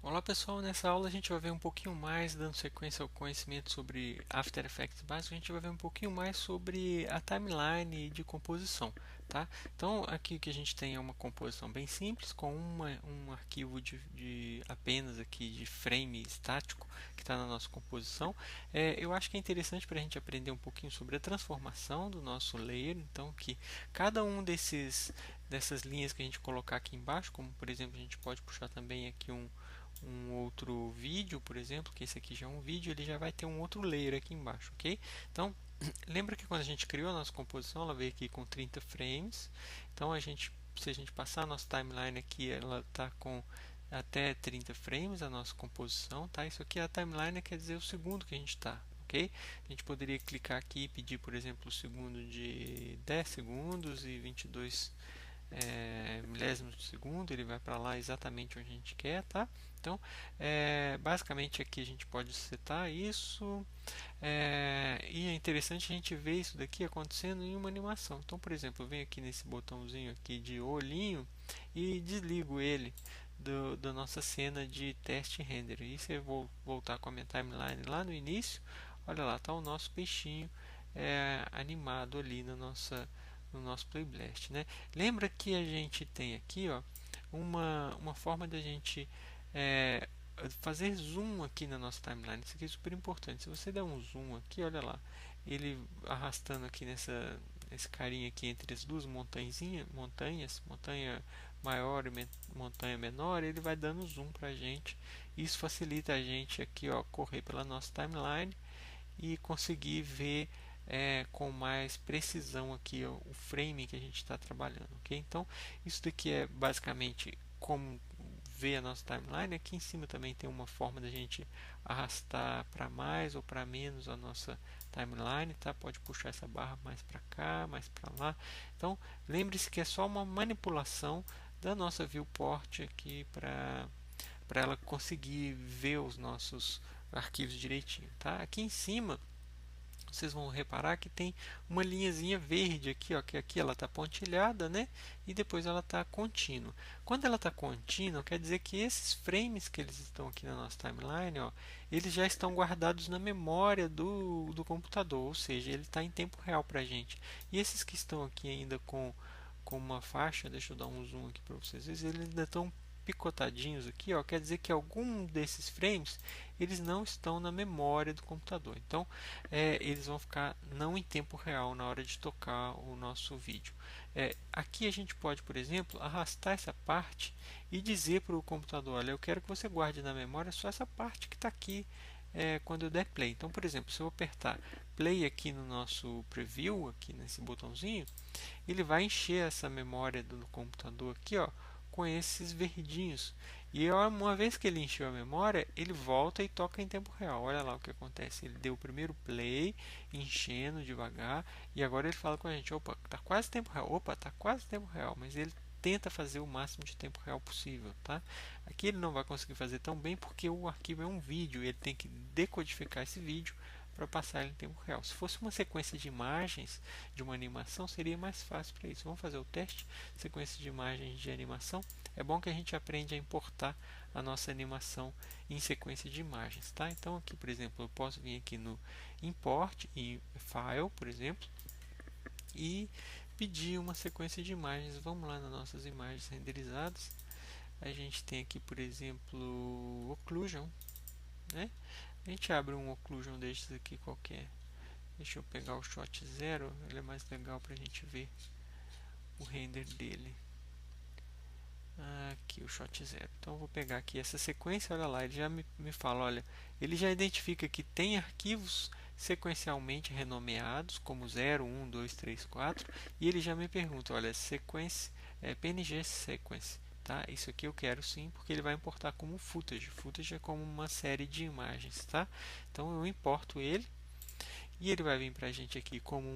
Olá pessoal, nessa aula a gente vai ver um pouquinho mais, dando sequência ao conhecimento sobre After Effects básico, a gente vai ver um pouquinho mais sobre a timeline de composição, tá? Então aqui o que a gente tem é uma composição bem simples, com um arquivo de apenas aqui de frame estático que está na nossa composição. Eu acho que é interessante para a gente aprender um pouquinho sobre a transformação do nosso layer, então que cada um dessas linhas que a gente colocar aqui embaixo, como por exemplo a gente pode puxar também aqui um outro vídeo, por exemplo, que esse aqui já é um vídeo, ele já vai ter um outro layer aqui embaixo, ok? Então, lembra que quando a gente criou a nossa composição, ela veio aqui com 30 frames, então se a gente passar a nossa timeline aqui, ela está com até 30 frames a nossa composição, tá? Isso aqui é a timeline, quer dizer o segundo que a gente está, ok? A gente poderia clicar aqui e pedir, por exemplo, o segundo de 10 segundos e 22 milésimos de segundo, ele vai para lá exatamente onde a gente quer, tá? Então, basicamente aqui a gente pode setar isso, e é interessante a gente ver isso daqui acontecendo em uma animação. Então, por exemplo, eu venho aqui nesse botãozinho aqui de olhinho e desligo ele da nossa cena de teste render. E se eu vou voltar com a minha timeline lá no início, olha lá, está o nosso peixinho animado ali no nosso Playblast, né? Lembra que a gente tem aqui, ó, uma forma de a gente fazer zoom aqui na nossa timeline. Isso aqui é super importante. Se você der um zoom aqui, olha lá, ele arrastando aqui esse carinha aqui entre as duas montanhas, montanha maior e montanha menor, ele vai dando zoom pra gente. Isso facilita a gente aqui, ó, correr pela nossa timeline e conseguir ver com mais precisão aqui ó, o frame que a gente está trabalhando, ok? Então isso daqui é basicamente como ver a nossa timeline. Aqui em cima também tem uma forma da gente arrastar para mais ou para menos a nossa timeline, tá? Pode puxar essa barra mais para cá, mais para lá. Então lembre-se que é só uma manipulação da nossa viewport aqui para ela conseguir ver os nossos arquivos direitinho, tá? Aqui em cima vocês vão reparar que tem uma linhazinha verde aqui, ó, que aqui ela está pontilhada, né? E depois ela está contínua. Quando ela está contínua, quer dizer que esses frames que eles estão aqui na nossa timeline, ó, eles já estão guardados na memória do computador, ou seja, ele está em tempo real para a gente. E esses que estão aqui ainda com uma faixa, deixa eu dar um zoom aqui para vocês verem, eles ainda estão picotadinhos aqui, ó, quer dizer que algum desses frames eles não estão na memória do computador. Então, eles vão ficar não em tempo real na hora de tocar o nosso vídeo. Aqui a gente pode, por exemplo, arrastar essa parte e dizer para o computador: olha, eu quero que você guarde na memória só essa parte que está aqui quando eu der play. Então, por exemplo, se eu apertar play aqui no nosso preview, aqui nesse botãozinho, ele vai encher essa memória do computador aqui, ó, com esses verdinhos. E uma vez que ele encheu a memória, ele volta e toca em tempo real. Olha lá o que acontece. Ele deu o primeiro play, enchendo devagar, e agora ele fala com a gente: opa, tá quase tempo real. Opa, tá quase tempo real, mas ele tenta fazer o máximo de tempo real possível, tá? Aqui ele não vai conseguir fazer tão bem porque o arquivo é um vídeo, ele tem que decodificar esse vídeo para passar ele em tempo real. Se fosse uma sequência de imagens de uma animação, seria mais fácil para isso. Vamos fazer o teste. Sequência de imagens de animação. É bom que a gente aprende a importar a nossa animação em sequência de imagens, tá? Então aqui, por exemplo, eu posso vir aqui no import em file, por exemplo, e pedir uma sequência de imagens. Vamos lá nas nossas imagens renderizadas. A gente tem aqui, por exemplo, occlusion, né? A gente abre um occlusion destes aqui qualquer. Deixa eu pegar o shot 0, ele é mais legal para a gente ver o render dele. Aqui o shot 0. Então eu vou pegar aqui essa sequência, olha lá, ele já me fala, olha, ele já identifica que tem arquivos sequencialmente renomeados como 0, 1, 2, 3, 4, e ele já me pergunta, olha, sequência PNG sequence, tá? Isso aqui eu quero sim, porque ele vai importar como footage. Footage é como uma série de imagens, tá? Então eu importo ele e ele vai vir para a gente aqui como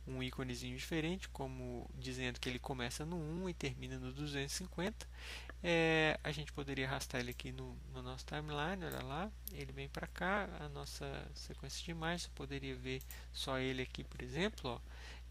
um íconezinho diferente, como dizendo que ele começa no 1 e termina no 250. A gente poderia arrastar ele aqui no nosso timeline, olha lá, ele vem para cá, a nossa sequência de imagens, eu poderia ver só ele aqui, por exemplo, ó,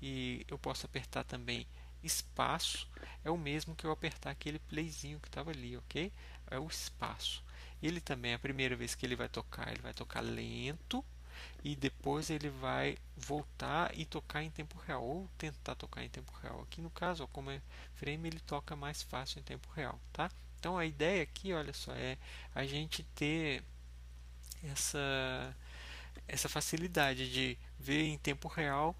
e eu posso apertar também espaço, é o mesmo que eu apertar aquele playzinho que estava ali, ok? É o espaço. ele também, a primeira vez que ele vai tocar lento, e depois ele vai voltar e tocar em tempo real, ou tentar tocar em tempo real. Aqui no caso, ó, como é frame, ele toca mais fácil em tempo real, tá? Então a ideia aqui, olha só, é a gente ter essa, essa facilidade de ver em tempo real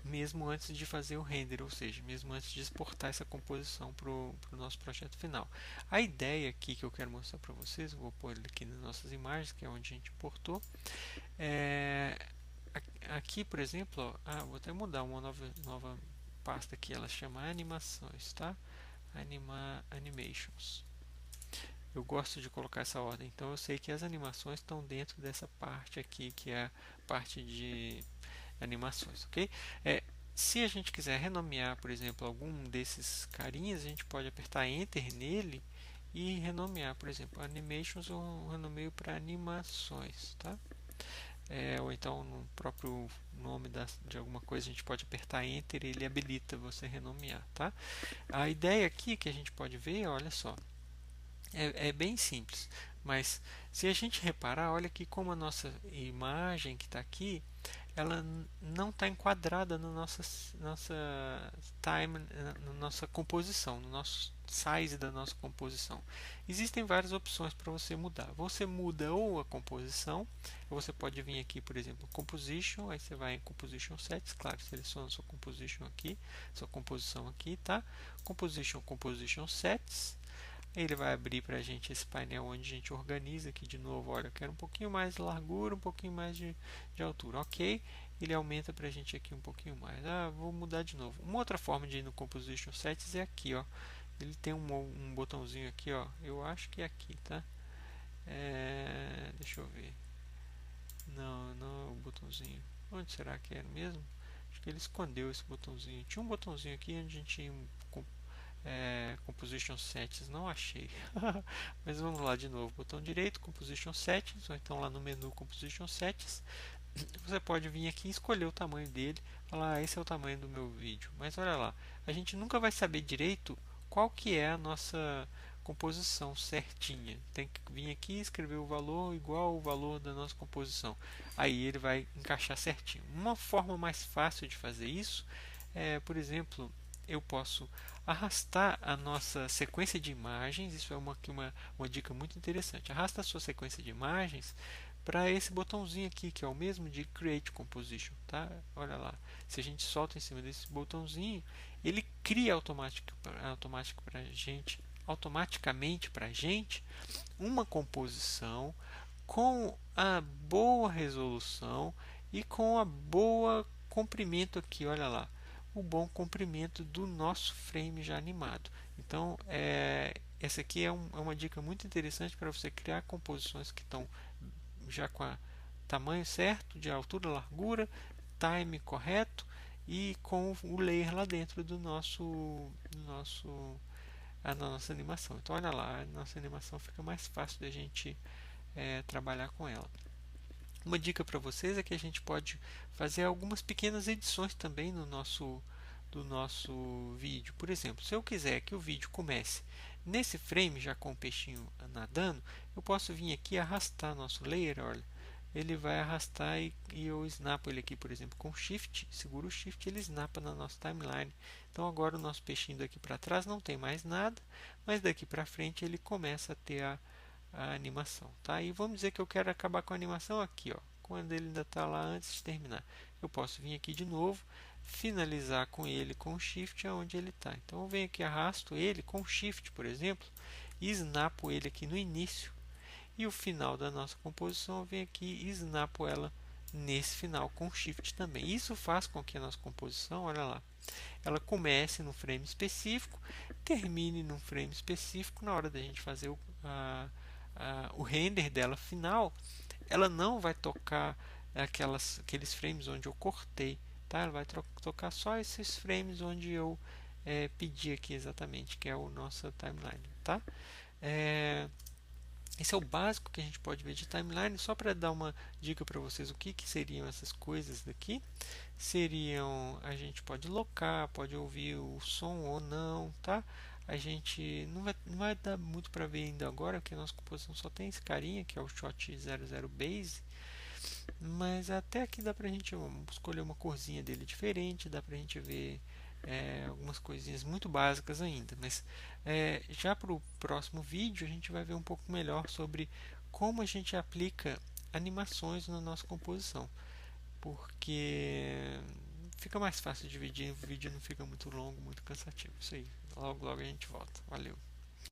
mesmo antes de fazer o render, ou seja, mesmo antes de exportar essa composição para o nosso projeto final. A ideia aqui que eu quero mostrar para vocês, eu vou pôr ele aqui nas nossas imagens, que é onde a gente importou, é, aqui, por exemplo, ó, vou até mudar uma nova pasta aqui, ela chama animações, tá? Animations. Eu gosto de colocar essa ordem, então eu sei que as animações estão dentro dessa parte aqui, que é a parte de animações, ok? Se a gente quiser renomear, por exemplo, algum desses carinhas, a gente pode apertar Enter nele e renomear, por exemplo, Animations, eu renomeio para animações, tá? Ou então no próprio nome de alguma coisa a gente pode apertar Enter e ele habilita você renomear, tá? A ideia aqui que a gente pode ver, olha só, é bem simples, mas se a gente reparar, olha que como a nossa imagem que está aqui, ela não está enquadrada na nossa time, na nossa composição, no nosso size da nossa composição. Existem várias opções para você mudar. Você muda ou a composição, ou você pode vir aqui, por exemplo, Composition, aí você vai em Composition Sets, claro, seleciona sua composition aqui, sua composição aqui, tá? Composition Sets. Ele vai abrir para a gente esse painel onde a gente organiza aqui de novo. Olha, eu quero um pouquinho mais de largura, um pouquinho mais de altura. Ok, ele aumenta para a gente aqui um pouquinho mais. Vou mudar de novo. Uma outra forma de ir no Composition Settings é aqui, ó. Ele tem um botãozinho aqui, ó. Eu acho que é aqui, tá? Deixa eu ver. Não, não é o botãozinho. Onde será que era mesmo? Acho que ele escondeu esse botãozinho. Tinha um botãozinho aqui onde a gente tinha Composition Settings, não achei. Mas vamos lá de novo, botão direito, Composition Settings, ou então lá no menu Composition Settings, você pode vir aqui e escolher o tamanho dele, falar, esse é o tamanho do meu vídeo. Mas olha lá, a gente nunca vai saber direito qual que é a nossa composição certinha. Tem que vir aqui e escrever o valor igual ao valor da nossa composição. Aí ele vai encaixar certinho. Uma forma mais fácil de fazer isso é, por exemplo, eu posso arrastar a nossa sequência de imagens. Isso é uma dica muito interessante. Arrasta a sua sequência de imagens para esse botãozinho aqui, que é o mesmo de Create Composition, tá? Olha lá, se a gente solta em cima desse botãozinho, ele cria automaticamente para a gente uma composição com a boa resolução e com a boa comprimento aqui, olha lá, o bom comprimento do nosso frame já animado. Então, essa aqui é uma dica muito interessante para você criar composições que estão já com o tamanho certo, de altura, largura, time correto e com o layer lá dentro a nossa animação. Então, olha lá, a nossa animação fica mais fácil da gente trabalhar com ela. Uma dica para vocês é que a gente pode fazer algumas pequenas edições também do nosso vídeo. Por exemplo, se eu quiser que o vídeo comece nesse frame já com o peixinho nadando, eu posso vir aqui e arrastar nosso layer, olha, ele vai arrastar e eu snapo ele aqui, por exemplo, com Shift, seguro o Shift, ele snapa na nossa timeline. Então agora o nosso peixinho daqui para trás não tem mais nada, mas daqui para frente ele começa a ter a animação, tá? E vamos dizer que eu quero acabar com a animação aqui, ó, quando ele ainda está lá antes de terminar. Eu posso vir aqui de novo, finalizar com ele com o Shift aonde ele está. Então eu venho aqui, arrasto ele com o Shift, por exemplo, e snapo ele aqui no início. E o final da nossa composição eu venho aqui e snapo ela nesse final com Shift também. Isso faz com que a nossa composição, olha lá, ela comece num frame específico, termine num frame específico. Na hora da gente fazer o render dela final, ela não vai tocar aqueles frames onde eu cortei, tá? Ela vai tocar só esses frames onde eu pedi aqui exatamente, que é o nosso timeline, tá? Esse é o básico que a gente pode ver de timeline. Só para dar uma dica para vocês o que seriam essas coisas daqui. Seriam, a gente pode locar, pode ouvir o som ou não, tá? a gente não vai dar muito para ver ainda agora, porque a nossa composição só tem esse carinha, que é o shot 00 base, mas até aqui dá pra gente escolher uma corzinha dele diferente, dá pra gente ver algumas coisinhas muito básicas ainda. Mas já para o próximo vídeo a gente vai ver um pouco melhor sobre como a gente aplica animações na nossa composição, porque fica mais fácil de dividir, o vídeo não fica muito longo, muito cansativo. Isso aí, logo logo a gente volta. Valeu!